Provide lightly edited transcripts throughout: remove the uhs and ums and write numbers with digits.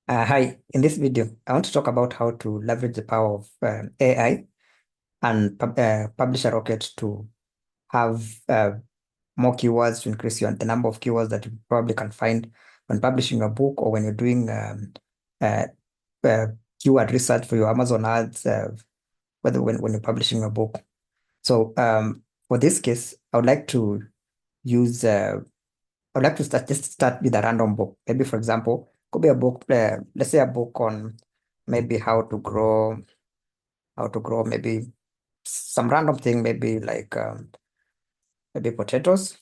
Hi, in this video, I want to talk about how to leverage the power of AI and Publisher Rocket to have more keywords to increase the number of keywords that you probably can find when publishing a book or when you're doing uh, uh, keyword research for your Amazon ads, whether when you're publishing a book. So for this case, I would like to use I'd like to start with a random book. Maybe, for example, could be a book, let's say a book on maybe how to grow maybe some random thing, maybe like maybe potatoes.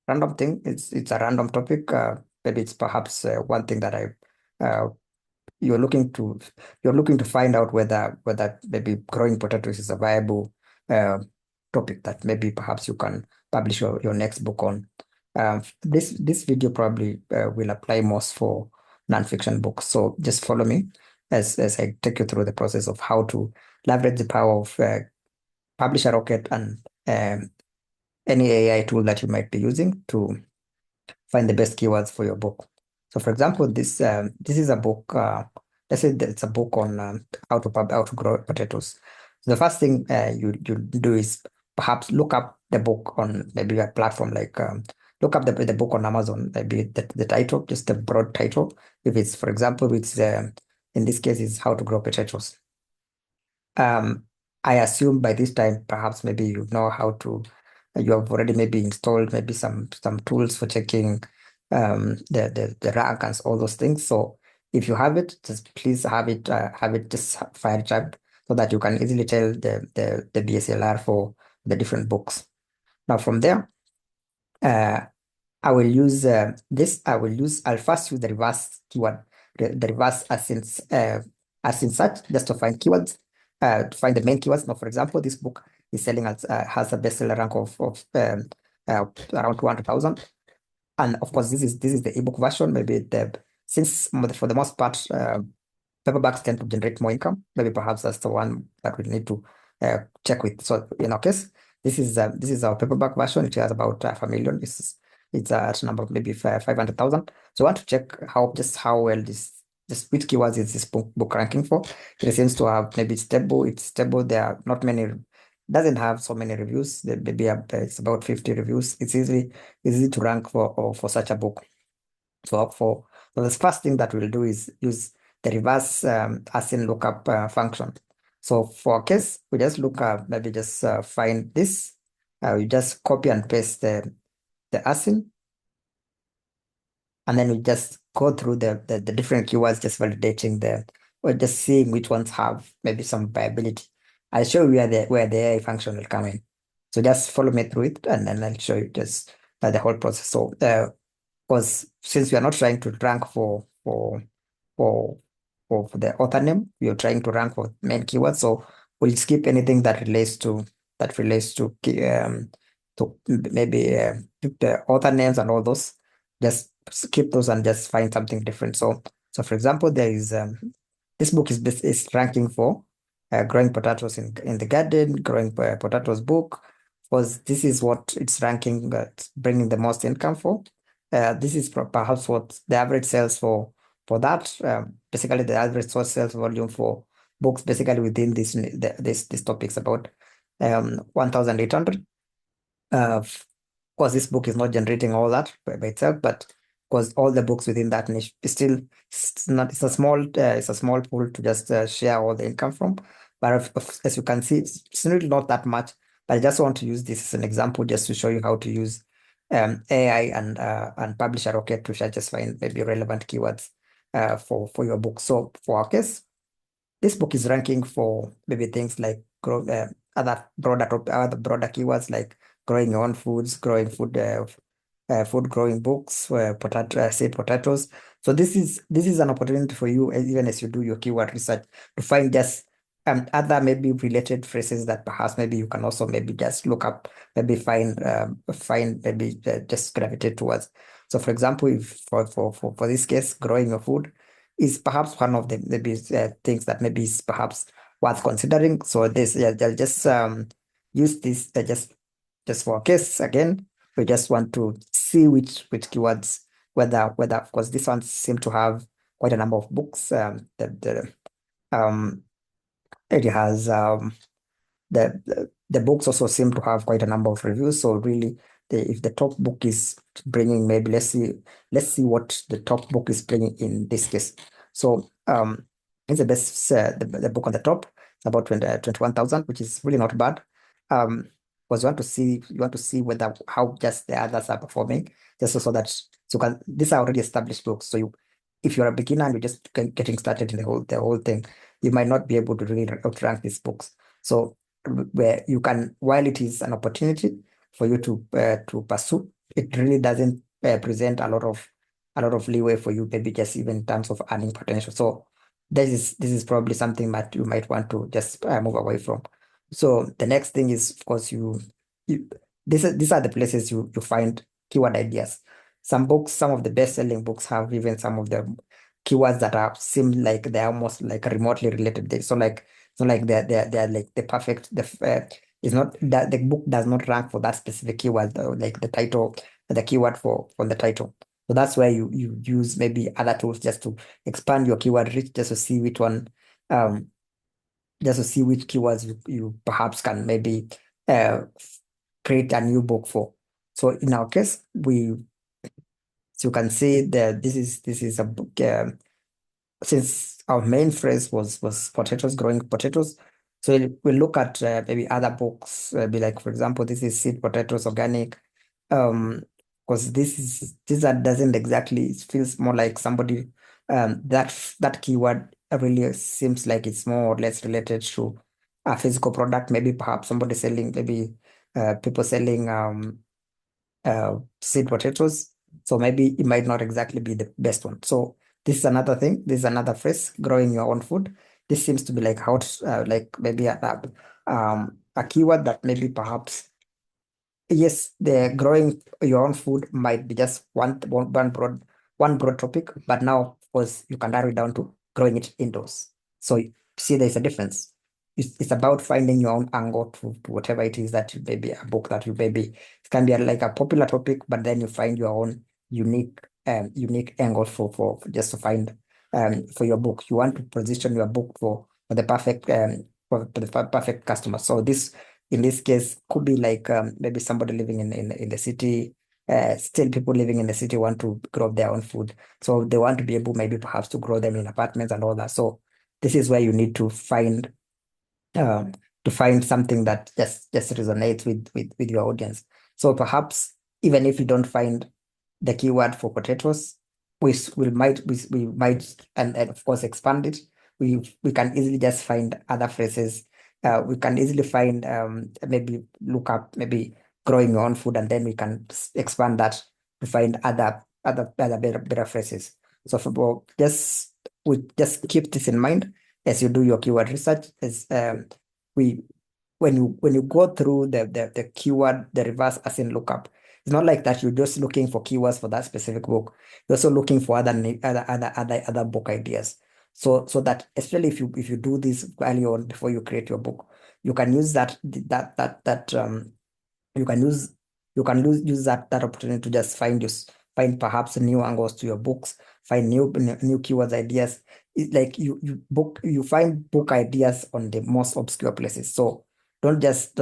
Random thing. It's a random topic. Maybe it's perhaps one thing that I uh, you're looking to you're looking to find out whether maybe growing potatoes is a viable uh, topic that maybe perhaps you can publish your next book on. This video probably will apply most for nonfiction books. So just follow me as I take you through the process of how to leverage the power of Publisher Rocket and any AI tool that you might be using to find the best keywords for your book. So, for example, this is a book. Let's say that it's a book on how to grow potatoes. So the first thing you do is perhaps look up the book on maybe a platform like look up the book on Amazon. Maybe the title, just the broad title. If it's, for example, it's in this case is how to grow potatoes. Um, I assume by this time, perhaps maybe you know how to, you have already maybe installed maybe some tools for checking the rank and all those things. So if you have it, just please have it just fire it up so that you can easily tell the BSLR for the different books. Now from there, uh, I will use this. I'll first use the reverse keyword, the reverse as in search, just to find keywords, to find the main keywords. Now, for example, this book is selling as has a bestseller rank of around 200,000. And of course, this is the ebook version. Maybe for the most part, paperbacks tend to generate more income. Maybe perhaps that's the one that we need to check with. So in our case, this is our paperback version. It has about 500,000. It's at number of maybe 500,000. So I want to check how well this which keywords is this book ranking for. It seems to have maybe stable. It's stable. There are not many. Doesn't have so many reviews. Maybe it's about 50 reviews. It's easy to rank for such a book. So the first thing that we'll do is use the reverse ASIN lookup function. So for our case, we just look up, maybe just find this. We just copy and paste the ASIN, and then we just go through the different keywords, just validating or just seeing which ones have maybe some viability. I'll show you where the AI function will come in. So just follow me through it, and then I'll show you just the whole process. So because since we are not trying to rank for for the author name, we are trying to rank for main keywords. So we'll skip anything that relates to maybe the author names and all those. Just skip those and just find something different. So for example, there is this book is ranking for growing potatoes in the garden, growing potatoes book, because this is what it's ranking, it's bringing the most income for. This is perhaps what the average sales for that. Basically, the average source sales volume for books basically within this topics about 1,800. Of course, this book is not generating all that by itself, but because all the books within that niche is still it's a small pool to just share all the income from. But as you can see, it's really not that much. But I just want to use this as an example just to show you how to use AI and Publisher Rocket to just find maybe relevant keywords for your book. So for our case, this book is ranking for maybe things like other broader keywords like growing your own foods, growing food growing books, say potatoes. So this is an opportunity for you, even as you do your keyword research, to find just other maybe related phrases that perhaps maybe you can also maybe just look up, maybe find maybe just gravitate towards. So for example, if for this case, growing your food is perhaps one of the maybe things that maybe is perhaps worth considering. So this, yeah, they'll just use this just for a case again. We just want to see which keywords, whether of course these ones seem to have quite a number of books. Um, it has the books also seem to have quite a number of reviews. So really, if the top book is bringing, maybe let's see what the top book is bringing in this case. So it's the best the book on the top. It's about 21,000, which is really not bad. Because you want to see whether how just the others are performing, just so that so can these are already established books. So you, if you're a beginner and you're just getting started in the whole thing, you might not be able to really outrank these books. So where you can, while it is an opportunity for you to pursue, it really doesn't present a lot of leeway for you, maybe just even in terms of earning potential. So this is probably something that you might want to just move away from. So the next thing is, of course, you these are the places you find keyword ideas. Some of the best-selling books have even some of the keywords that are seem like they're almost like remotely related. So like they're like the perfect it's not that the book does not rank for that specific keyword, though, like the title, the keyword for the title. So that's where you use maybe other tools just to expand your keyword reach, just to see which one, um, just to see which keywords you perhaps can maybe uh create a new book for. So in our case, so you can see that this is a book. Since our main phrase was potatoes, growing potatoes, so we'll look at maybe other books, be like, for example, this is seed potatoes organic. um because this that doesn't exactly, it feels more like somebody, that keyword really seems like it's more or less related to a physical product, maybe perhaps somebody selling, maybe people selling seed potatoes. So maybe it might not exactly be the best one. So this is another thing. This is another phrase, growing your own food. This seems to be like how to, like maybe a keyword that maybe perhaps, yes, the growing your own food might be just one broad topic, but now, of course, you can narrow it down to growing it indoors. So you see, there's a difference. It's about finding your own angle to whatever it is that you maybe a book that you maybe, it can be like a popular topic, but then you find your own unique angle for just to find for your book. You want to position your book for the perfect perfect customer. So this, in this case, could be like maybe somebody living in the city. Still, people living in the city want to grow their own food, so they want to be able maybe perhaps to grow them in apartments and all that. So this is where you need um, to find something that just resonates with your audience. So perhaps even if you don't find the keyword for potatoes, we might, and of course expand it. We can easily just find other phrases. We can easily find maybe look up maybe growing your own food, and then we can expand that to find other better phrases. So we just keep this in mind as you do your keyword research. As we when you go through the keyword, the reverse async lookup, it's not like that you're just looking for keywords for that specific book. You're also looking for other book ideas. So that, especially if you do this early on before you create your book, you can use you can use use that opportunity to just find perhaps new angles to your books, find new keywords ideas. It's like you find book ideas on the most obscure places. So don't just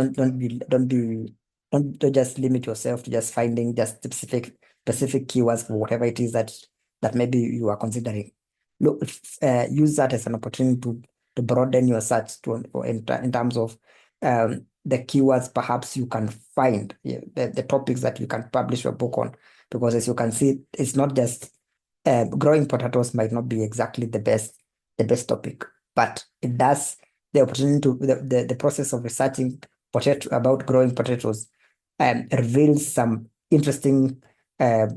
limit yourself to just finding just specific keywords for whatever it is that maybe you are considering. Look, use that as an opportunity to broaden your search in terms of the keywords perhaps you can find, yeah, the topics that you can publish your book on. Because as you can see, it's not just growing potatoes might not be exactly the best topic, but it does, the opportunity to the process of researching about growing potatoes reveals some uh,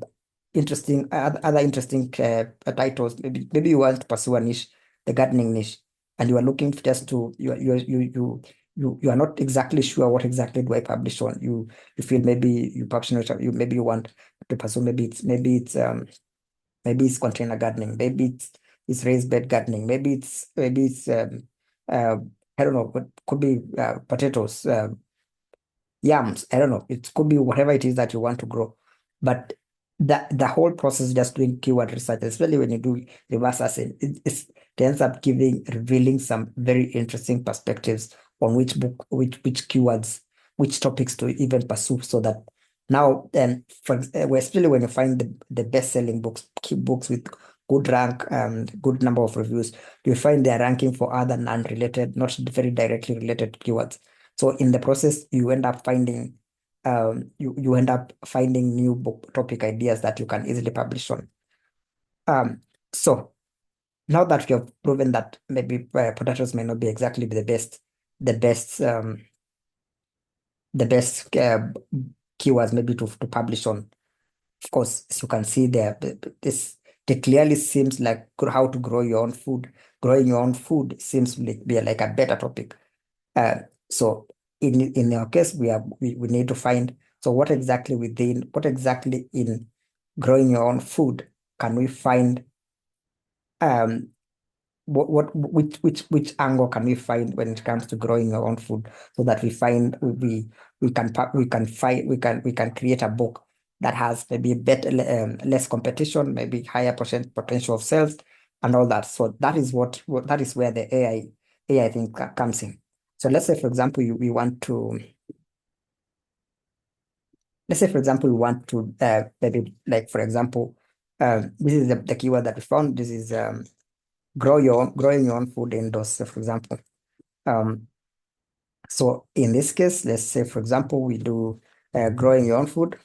other interesting titles. Maybe you want to pursue a niche, the gardening niche, and you are looking to just to you are not exactly sure what exactly do I publish on. You feel maybe you publish on maybe you want to pursue, maybe it's container gardening, maybe it's raised bed gardening, maybe it's uh, I don't know, what could be potatoes, yams. I don't know. It could be whatever it is that you want to grow, but the whole process just doing keyword research, especially when you do reverse assay, it ends up revealing some very interesting perspectives on which book, which keywords, which topics to even pursue, so that now, especially when you find the best-selling books, key books with good rank, good number of reviews, you find they're ranking for other non-related, not very directly related keywords. So in the process, you end up finding you end up finding new book topic ideas that you can easily publish on. Um, so now that we have proven that maybe potatoes may not be exactly the best, the best keywords maybe to publish on. Of course, as you can see there, this it clearly seems like how to grow your own food. Growing your own food seems like be like a better topic. Uh, so in our case, we need to find, so what exactly in growing your own food can we find, um which angle can we find when it comes to growing our own food, so that we can create a book that has maybe better, less competition, maybe higher potential of sales and all that. So that is where the AI thing comes in. So let's say for example we want to maybe, like, for example, this is the keyword that we found. This is growing your own food indoors, so for example. um so in this case, let's say for example we do growing your own food.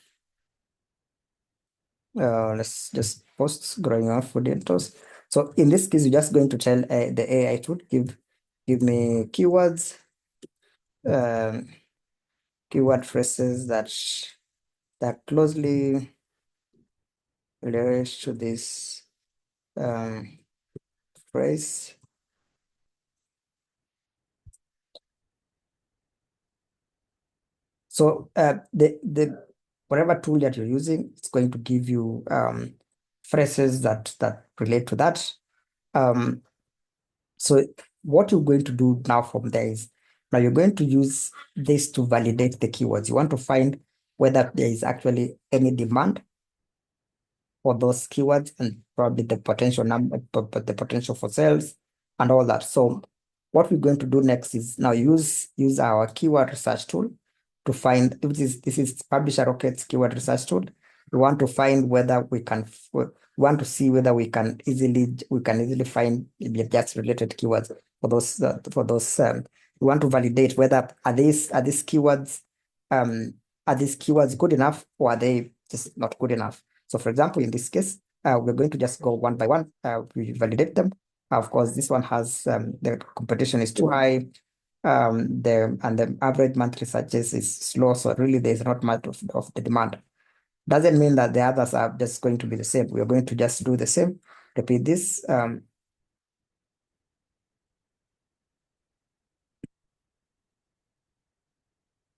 Let's just post growing your own food indoors. So in this case, you're just going to tell the AI tool, give me keywords, um keyword phrases that closely relate to this um phrase. So the whatever tool that you're using, it's going to give you phrases that relate to that. Um, so what you're going to do now from there is, now you're going to use this to validate the keywords. You want to find whether there is actually any demand for those keywords, and probably the potential number, but the potential for sales and all that. So what we're going to do next is now use our keyword research tool to find, this is Publisher Rocket's keyword research tool. We want to find whether we want to see whether we can easily find maybe just related keywords for those. We want to validate whether um are these keywords good enough, or are they just not good enough. So for example, in this case, we're going to just go one by one. We validate them. Of course, this one has the competition is too high. The average monthly searches is slow. So really, there's not much of the demand. Doesn't mean that the others are just going to be the same. We are going to just do the same. Repeat this.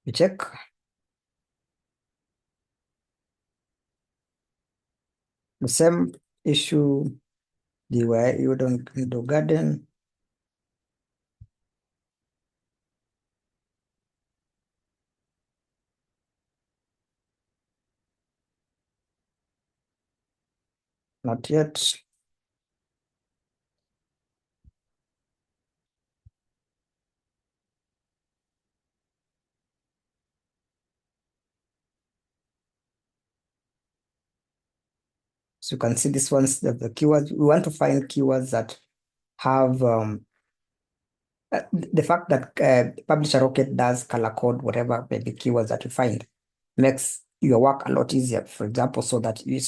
We check the same issue. You don't do garden. Not yet. So you can see this one's the keywords. We want to find keywords that have the fact that Publisher Rocket does color code whatever maybe keywords that you find makes your work a lot easier. For example, so that you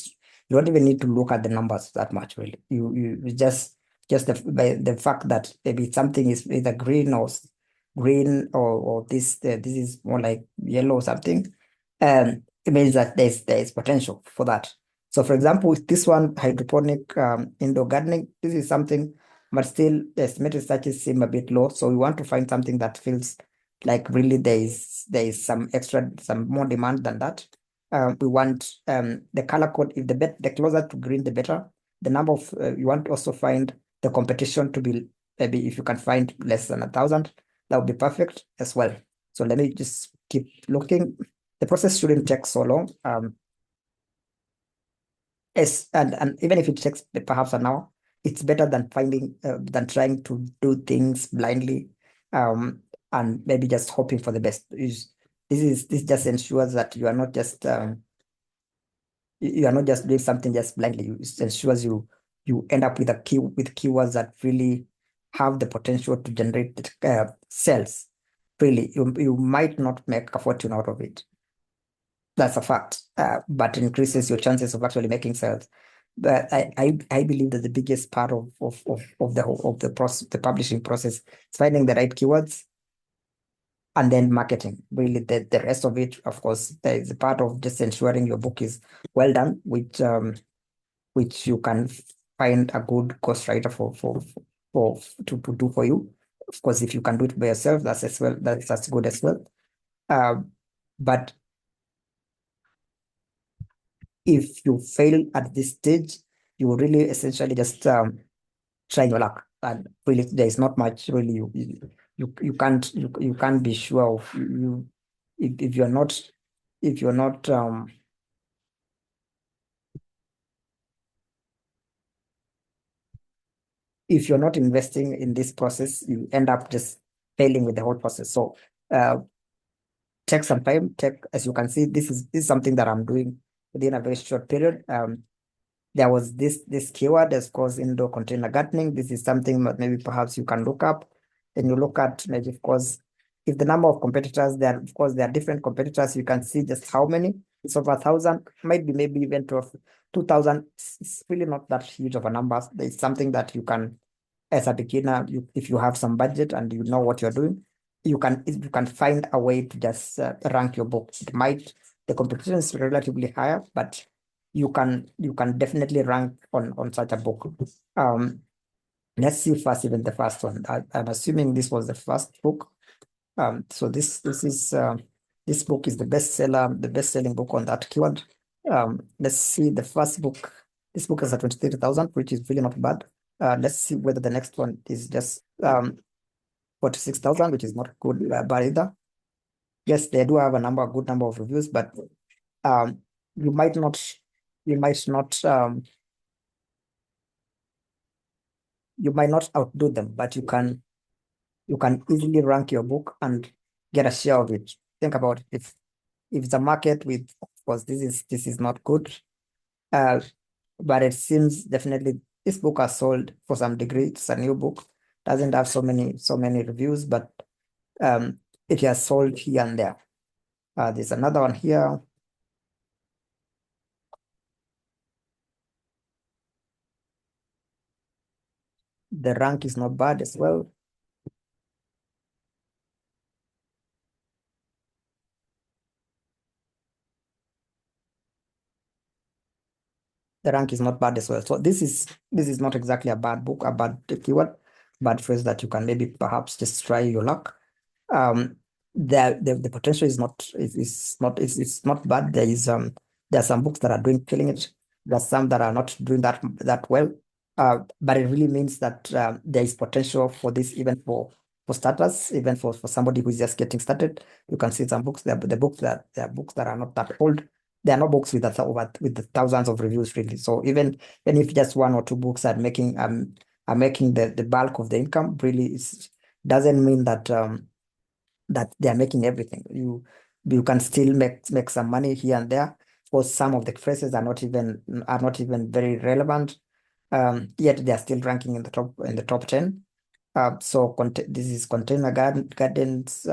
don't even need to look at the numbers that much. Really, you just by the fact that maybe something is either green, or this is more like yellow or something. It means that there is potential for that. So, for example, with this one, hydroponic indoor gardening, this is something, but still the estimated searches seem a bit low. So we want to find something that feels like really there is some more demand than that. We want the color code, if the closer to green the better. The number of you want to also find the competition to be, maybe if you can find less than 1,000, that would be perfect as well. So let me just keep looking. The process shouldn't take so long. Yes, and even if it takes perhaps an hour, it's better than finding than trying to do things blindly, um, and maybe just hoping for the best. This just ensures that you are not just doing something just blindly. It ensures you end up with a key with keywords that really have the potential to generate sales. Really, you might not make a fortune out of it. That's a fact, but increases your chances of actually making sales. But I believe that the biggest part of the process, the publishing process, is finding the right keywords and then marketing. Really, the rest of it, of course, there is a part of just ensuring your book is well done, which you can find a good ghostwriter for to do for you. Of course, if you can do it by yourself, that's as well. That's good as well. Uh, but if you fail at this stage, you really essentially just try your luck. And really, there is not much really you can't be sure of you if you're not if you're not if you're not investing in this process, you end up just failing with the whole process. So uh, take some time. Take as you can see, this is something that I'm doing within a very short period. There was this keyword as course indoor container gardening. This is something that maybe perhaps you can look up, and you look at maybe of course if the number of competitors there, of course there are different competitors. You can see just how many. It's over 1,000, might be maybe even 2,000. It's really not that huge of a number. It's something that you can, as a beginner, if you have some budget and you know what you're doing, you can find a way to just rank your book. It might the competition is relatively higher, but you can definitely rank on such a book. Um, let's see first even the first one. I'm assuming this was the first book. So this book is the bestseller, the best-selling book on that keyword. Let's see the first book. This book is at 23,000, which is really not bad. Let's see whether the next one is just 46,000, which is not good, bad either. Yes, they do have a good number of reviews, but um, you might not, you might not, you might not outdo them, but you can easily rank your book and get a share of it. Think about it. If it's a market with, of course, this is not good. Uh, but it seems definitely this book has sold for some degree. It's a new book, doesn't have so many reviews, but um, it has sold here and there. There's another one here. The rank is not bad as well. The rank is not bad as well. So this is not exactly a bad book, a bad keyword, bad phrase that you can maybe perhaps just try your luck. Um, the potential is not bad. There are some books that are doing killing it. There are some that are not doing that well. But it really means that there is potential for this even for starters, even for somebody who is just getting started. You can see some books. There are books that are not that old. There are no books with the thousands of reviews really. So even if just one or two books are making the bulk of the income, really doesn't mean that they are making everything. You can still make some money here and there. Of course, some of the phrases are not even very relevant. Yet they are still ranking in the top 10. So this is container gardens.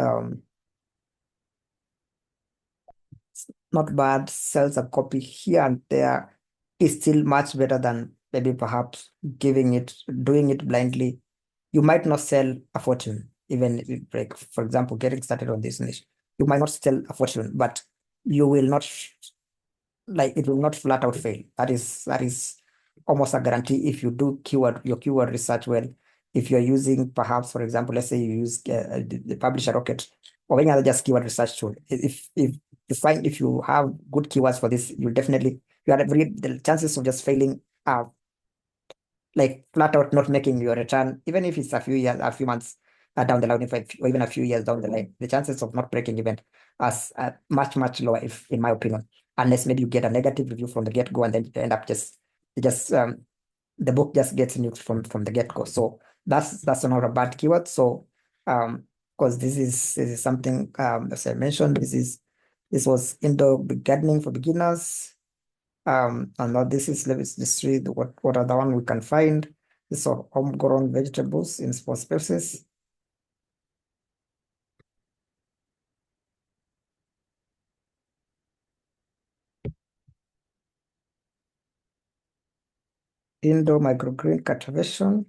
Not bad. Sells a copy here and there. Is still much better than maybe perhaps doing it blindly. You might not sell a fortune, even if like, for example, getting started on this niche. You might not sell a fortune, but you will not like it will not flat out fail. That is almost a guarantee if you do your keyword research well. If you're using perhaps, for example, let's say you use the Publisher Rocket or any other just keyword research tool. If you have good keywords for this, you are very the chances of just failing are like flat out not making your return, even if it's a few months down the line, or even a few years down the line, the chances of not breaking even are much, much lower, if in my opinion. unless maybe you get a negative review from the get-go and then you end up just the book just gets nuked from the get-go. So that's not a bad keyword. So because this is something as I mentioned, this was indoor gardening for beginners. And now this is let's just read what are the one we can find. This are homegrown vegetables in small spaces. Indoor microgreen cultivation.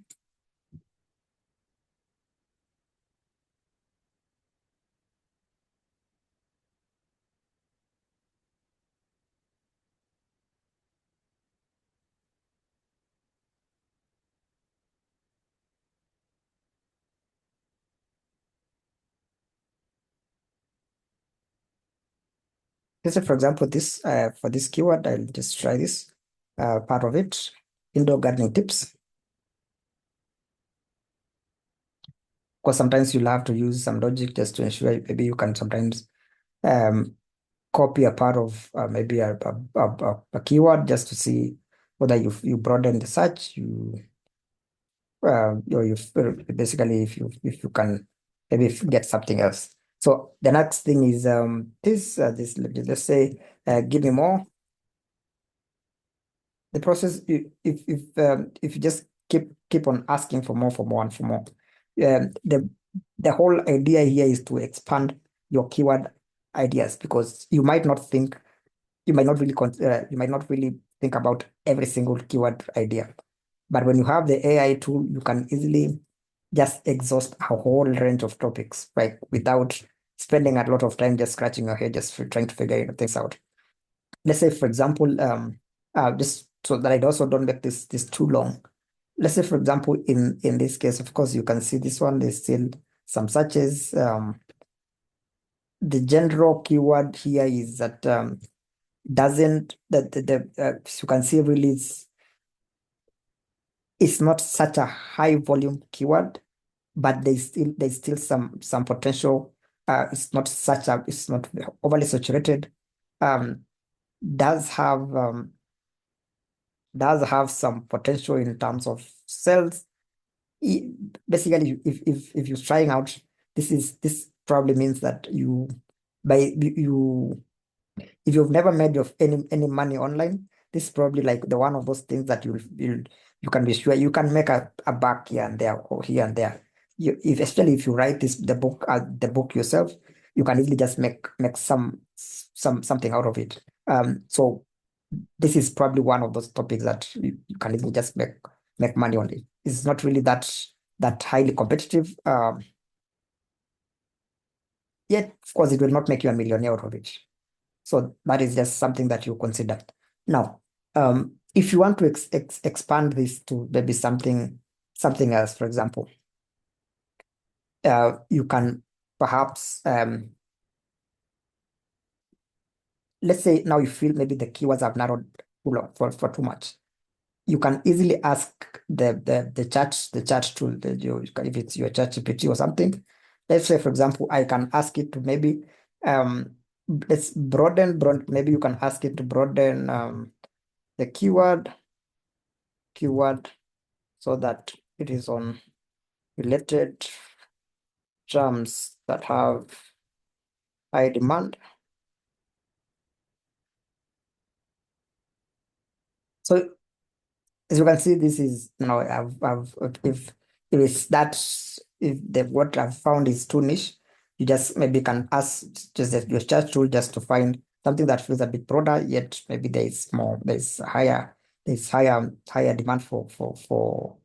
Let's say, for example, this for this keyword, I'll just try this part of it. Indoor gardening tips. Because sometimes you'll have to use some logic just to ensure maybe you can sometimes um, copy a part of maybe a keyword just to see whether you broaden the search, or you basically if you can maybe get something else. So the next thing is this let's say give me more. The process if you just keep on asking for more and for more, the whole idea here is to expand your keyword ideas, because you might not really think about every single keyword idea. But when you have the AI tool, you can easily just exhaust a whole range of topics, right? Without spending a lot of time just scratching your head, just for trying to figure things out. Let's say, for example, just so that I also don't make this too long. Let's say, for example, in this case, of course, you can see this one. There's still some searches. The general keyword here is that doesn't that you can see really it's not such a high volume keyword, but there's still some potential. It's not overly saturated. Um, does have um, does have some potential in terms of sales. I- Basically, if you're trying out, this probably means that you if you've never made of any money online, this is probably like the one of those things that you can be sure you can make a buck here and there or here and there. Especially if you write the book yourself, you can easily just make something out of it. So this is probably one of those topics that you can easily just make money on it. It's not really that highly competitive. Yet, of course, it will not make you a millionaire out of it. So that is just something that you consider. Now, if you want to expand this to maybe something else, for example, you can perhaps let's say now you feel maybe the keywords have narrowed too long for too much. You can easily ask the chat tool, if it's your ChatGPT or something. Let's say, for example, I can ask it to maybe um let's broaden, maybe you can ask it to broaden the keyword so that it is on related terms that have high demand. So as you can see, this is I've if it's that if the what I've found is too niche, you just maybe can ask just your search tool just to find something that feels a bit broader, yet maybe there's higher demand for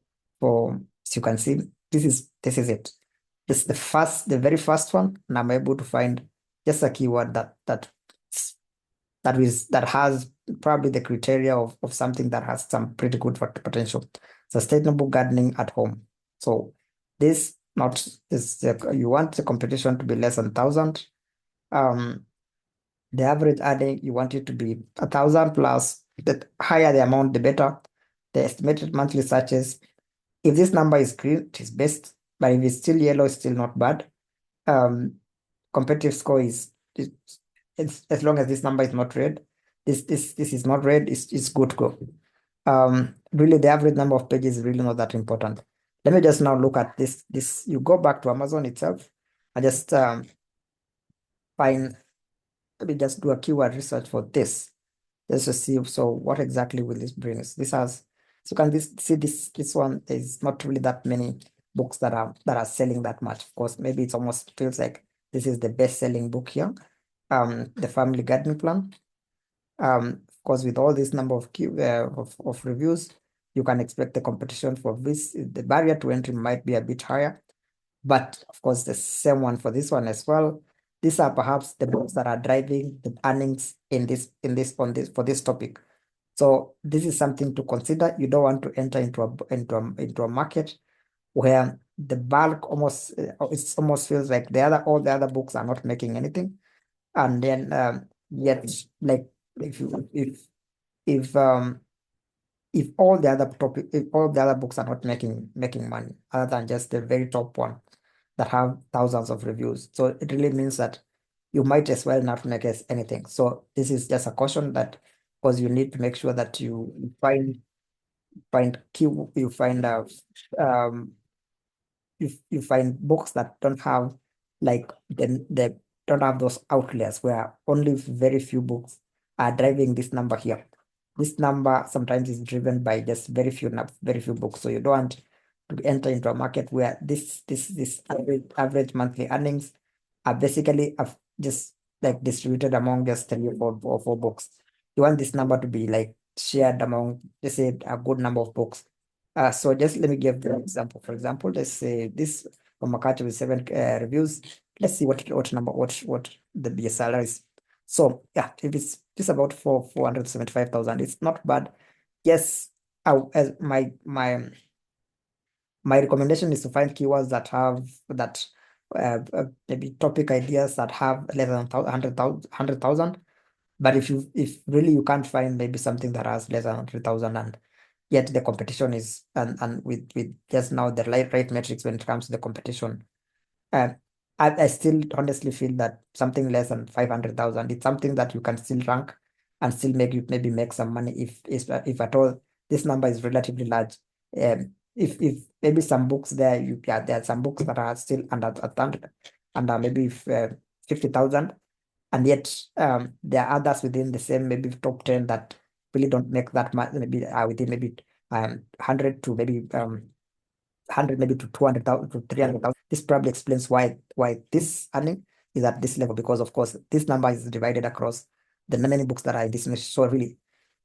as you can see, this is it. This is the very first one, and I'm able to find just a keyword that has probably the criteria of something that has some pretty good potential. Sustainable gardening at home. So this not this you want the competition to be less than 1,000. Um, the average adding you want it to be 1,000 plus. The higher the amount, the better. The estimated monthly searches. If this number is green, it is best. But if it's still yellow, it's still not bad. Um, competitive score is it's as long as this number is not red, this is not read, it's good to go. Really, the average number of pages is really not that important. Let me just now look at this. You go back to Amazon itself and just find, maybe just do a keyword research for this. Just to see, so what exactly will this bring us? This has, so can this see this one is not really that many books that are selling that much. Of course, maybe it almost feels like this is the best-selling book here. The Family Gardening Plan. Of course, with all this number of of reviews, you can expect the competition for this. The barrier to entry might be a bit higher, but of course, the same one for this one as well. These are perhaps the books that are driving the earnings on this for this topic. So this is something to consider. You don't want to enter into a market where the bulk almost it almost feels like all the other books are not making anything, and then yet, like, if you if all the other books are not making money other than just the very top one that have thousands of reviews, so it really means that you might as well not make as anything. So this is just a caution that, because you need to make sure that you find key you find um you find books that don't have, like, the don't have those outliers where only very few books are driving this number here. This number sometimes is driven by just very few books. So you don't want to enter into a market where this average monthly earnings are basically just like distributed among just three or four books. You want this number to be like shared among, let's say, a good number of books. So just let me give the example. For example, let's say this from Makati with seven reviews. Let's see what the BSR is. So yeah, if it's just about 475,000, it's not bad. Yes, as my recommendation is to find keywords that have that maybe topic ideas that have less than 100,000. But if really you can't find maybe something that has less than 100,000, and yet the competition is, and with just now the right metrics when it comes to the competition, uh, I still honestly feel that something less than 500,000, it's something that you can still rank and still maybe make some money if at all this number is relatively large. If maybe some books there, yeah, there are some books that are still under maybe 50,000, and yet there are others within the same maybe top 10 that really don't make that much, maybe within maybe 100 to maybe 100 maybe to 200,000 to 300,000. This probably explains why this earning is at this level, because of course this number is divided across the many books that are in this niche. So really,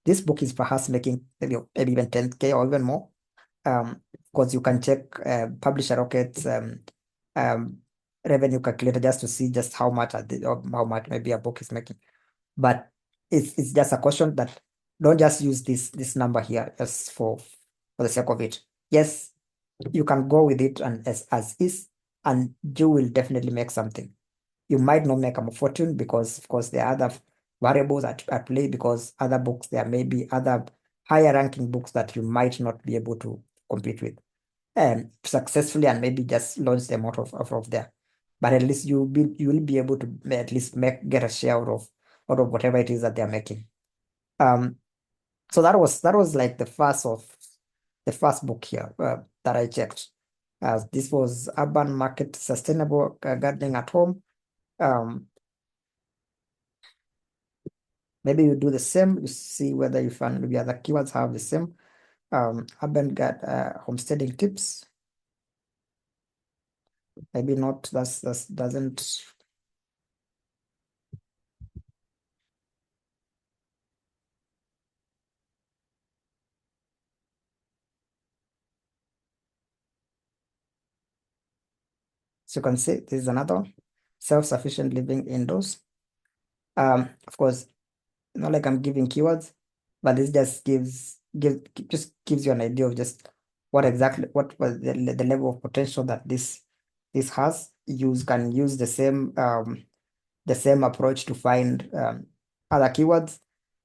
this book is perhaps making maybe even 10K or even more. Because you can check Publisher Rocket's um, revenue calculator just to see just or how much maybe a book is making. But it's just a caution that don't just use this number here just for the sake of it. Yes, you can go with it and as is, and you will definitely make something. You might not make a fortune because, of course, there are other variables at play, because other books, there may be other higher ranking books that you might not be able to compete with successfully, and maybe just launch them out of there. But at least you will be able to at least get a share out of whatever it is that they're making. Um, so that was like the first book here that I checked. This was Urban Market Sustainable Gardening at Home. Um, Maybe you do the same. You see whether you find maybe other keywords have the same. Homesteading tips. Maybe not. That's doesn't. So you can see this is another one. Self-sufficient living indoors. Of course, not like I'm giving keywords, but this just gives you an idea of just what was the level of potential that this has. You can use the same approach to find other keywords,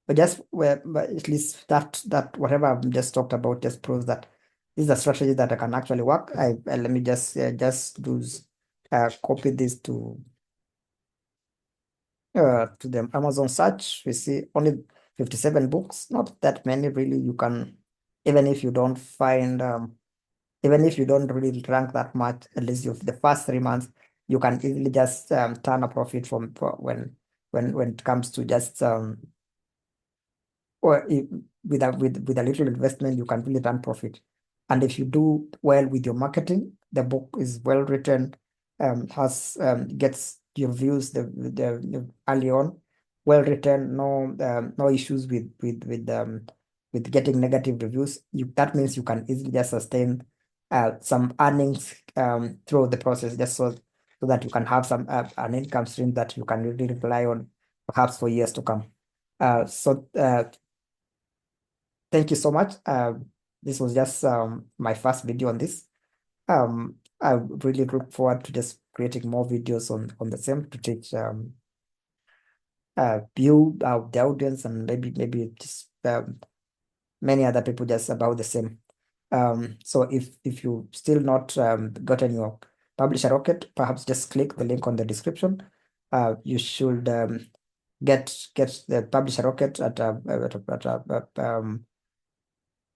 but at least that whatever I've just talked about just proves that this is a strategy that I can actually work. Let me just use copy this to the Amazon search. We see only 57 books, not that many really. You can, even if you don't find, even if you don't really rank that much, at least the first 3 months, you can easily just turn a profit when it comes to just or if, with a little investment, you can really turn profit. And if you do well with your marketing, the book is well written, has gets your views the early on, well written, no issues with getting negative reviews. That means you can easily just sustain some earnings through the process, just so that you can have some an income stream that you can really rely on perhaps for years to come. Thank you so much. This was just my first video on this. I really look forward to just creating more videos on the same to teach you, the audience, and maybe just many other people just about the same. So if you still not gotten your publisher rocket, perhaps just click the link on the description. You should get the publisher rocket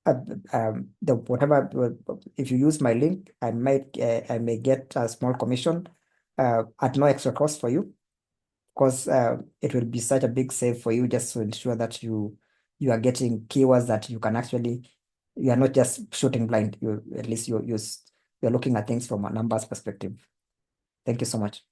uh, the whatever if you use my link, I may get a small commission at no extra cost for you, because it will be such a big save for you, just to ensure that you are getting keywords that you can actually, you are not just shooting blind. You at least you're looking at things from a numbers perspective. Thank you so much.